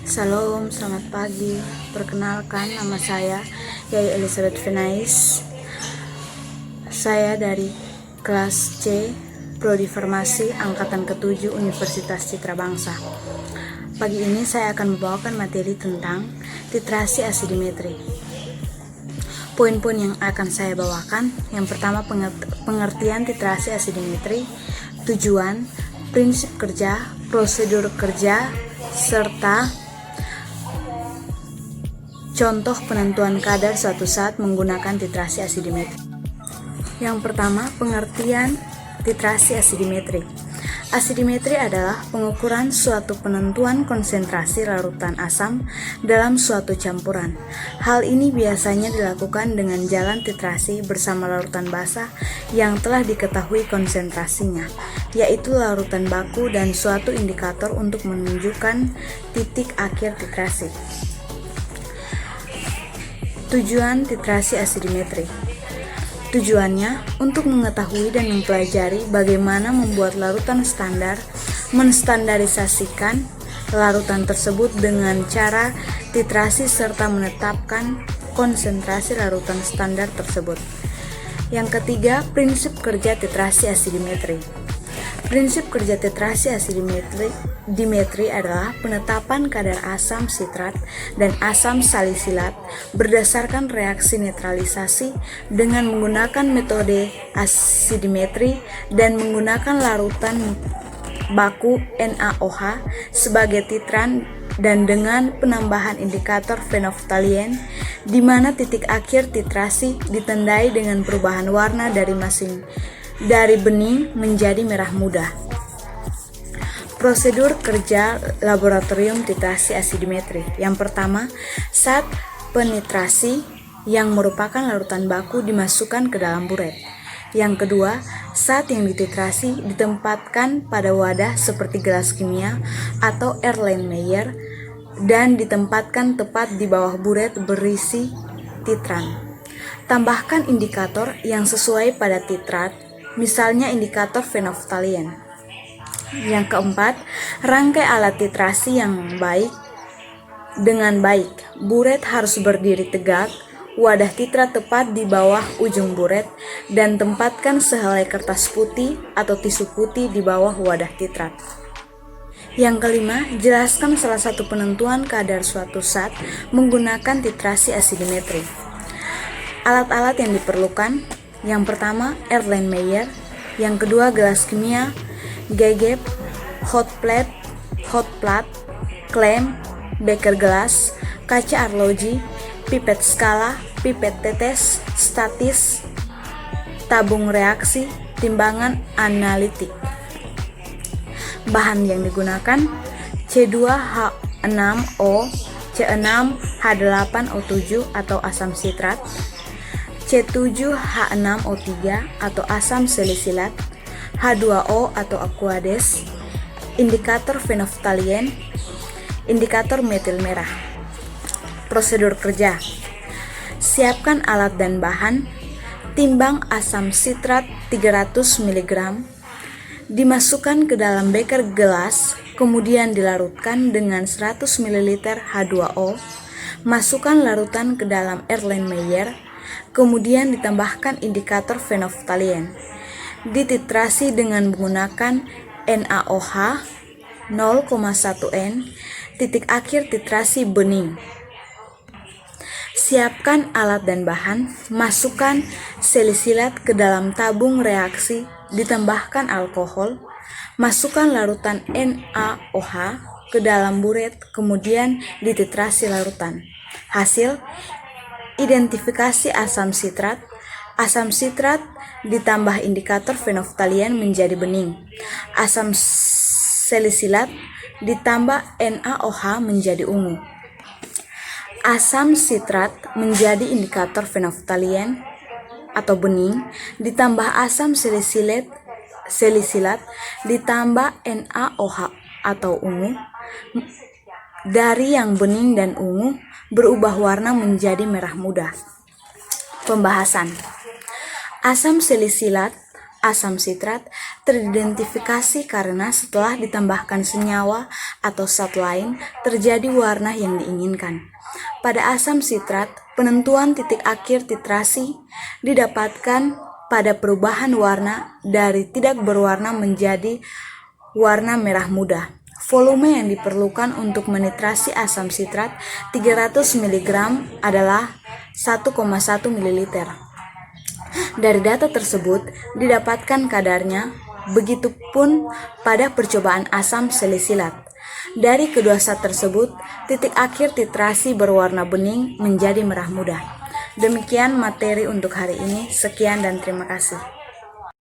Salam, selamat pagi. Perkenalkan, nama saya Yaya Elizabeth Venais. Saya dari kelas C, Prodi Farmasi, Angkatan ke-7 Universitas Citra Bangsa. Pagi ini saya akan membawakan materi tentang titrasi asidimetri. Poin-poin yang akan saya bawakan, yang pertama pengertian titrasi asidimetri, tujuan, prinsip kerja, prosedur kerja, serta contoh penentuan kadar suatu saat menggunakan titrasi asidimetri. Yang pertama, pengertian titrasi asidimetri. Asidimetri adalah pengukuran suatu penentuan konsentrasi larutan asam dalam suatu campuran. Hal ini biasanya dilakukan dengan jalan titrasi bersama larutan basa yang telah diketahui konsentrasinya, yaitu larutan baku dan suatu indikator untuk menunjukkan titik akhir titrasi. Tujuan titrasi asidimetri. Tujuannya untuk mengetahui dan mempelajari bagaimana membuat larutan standar, menstandarisasikan larutan tersebut dengan cara titrasi serta menetapkan konsentrasi larutan standar tersebut. Yang ketiga, prinsip kerja titrasi asidimetri. Prinsip kerja titrasi asidimetri adalah penetapan kadar asam sitrat dan asam salisilat berdasarkan reaksi netralisasi dengan menggunakan metode asidimetri dan menggunakan larutan baku NaOH sebagai titran dan dengan penambahan indikator fenolftalien di mana titik akhir titrasi ditandai dengan perubahan warna dari bening menjadi merah muda. Prosedur kerja laboratorium titrasi asidimetri. Yang pertama, saat penetrasi yang merupakan larutan baku dimasukkan ke dalam buret. Yang kedua, saat yang dititrasi ditempatkan pada wadah seperti gelas kimia atau Erlenmeyer dan ditempatkan tepat di bawah buret berisi titran. Tambahkan indikator yang sesuai pada titrat, misalnya indikator fenolftalien. Yang keempat, rangkai alat titrasi yang baik. Dengan baik, buret harus berdiri tegak, wadah titrat tepat di bawah ujung buret, dan tempatkan sehelai kertas putih atau tisu putih di bawah wadah titrat. Yang kelima, jelaskan salah satu penentuan kadar suatu zat menggunakan titrasi asidimetri. Alat-alat yang diperlukan, yang pertama Erlenmeyer, yang kedua gelas kimia, gegep, hot plate, klem, beker gelas, kaca arloji, pipet skala, pipet tetes, statis, tabung reaksi, timbangan analitik. Bahan yang digunakan C2H6O, C6H8O7 atau asam sitrat, C7H6O3 atau asam salisilat, H2O atau aquades, indikator fenolftalien, indikator metil merah. Prosedur kerja. Siapkan alat dan bahan. Timbang asam sitrat 300 mg, dimasukkan ke dalam beker gelas, kemudian dilarutkan dengan 100 ml H2O. Masukkan larutan ke dalam Erlenmeyer, kemudian ditambahkan indikator fenolftalien. Dititrasi dengan menggunakan NaOH 0,1 N, titik akhir titrasi bening. Siapkan alat dan bahan, masukkan salisilat ke dalam tabung reaksi, ditambahkan alkohol, masukkan larutan NaOH ke dalam buret, kemudian dititrasi larutan. Hasil, identifikasi asam sitrat. Asam sitrat ditambah indikator fenolftalien menjadi bening. Asam salisilat ditambah NaOH menjadi ungu. Asam sitrat menjadi indikator fenolftalien atau bening, ditambah asam salisilat ditambah NaOH atau ungu. Dari yang bening dan ungu berubah warna menjadi merah muda. Pembahasan. Asam salisilat, asam sitrat teridentifikasi karena setelah ditambahkan senyawa atau zat lain, terjadi warna yang diinginkan. Pada asam sitrat, penentuan titik akhir titrasi didapatkan pada perubahan warna dari tidak berwarna menjadi warna merah muda. Volume yang diperlukan untuk menitrasi asam sitrat 300 mg adalah 1,1 ml. Dari data tersebut didapatkan kadarnya, begitupun pada percobaan asam salisilat. Dari kedua zat tersebut, titik akhir titrasi berwarna bening menjadi merah muda. Demikian materi untuk hari ini. Sekian dan terima kasih.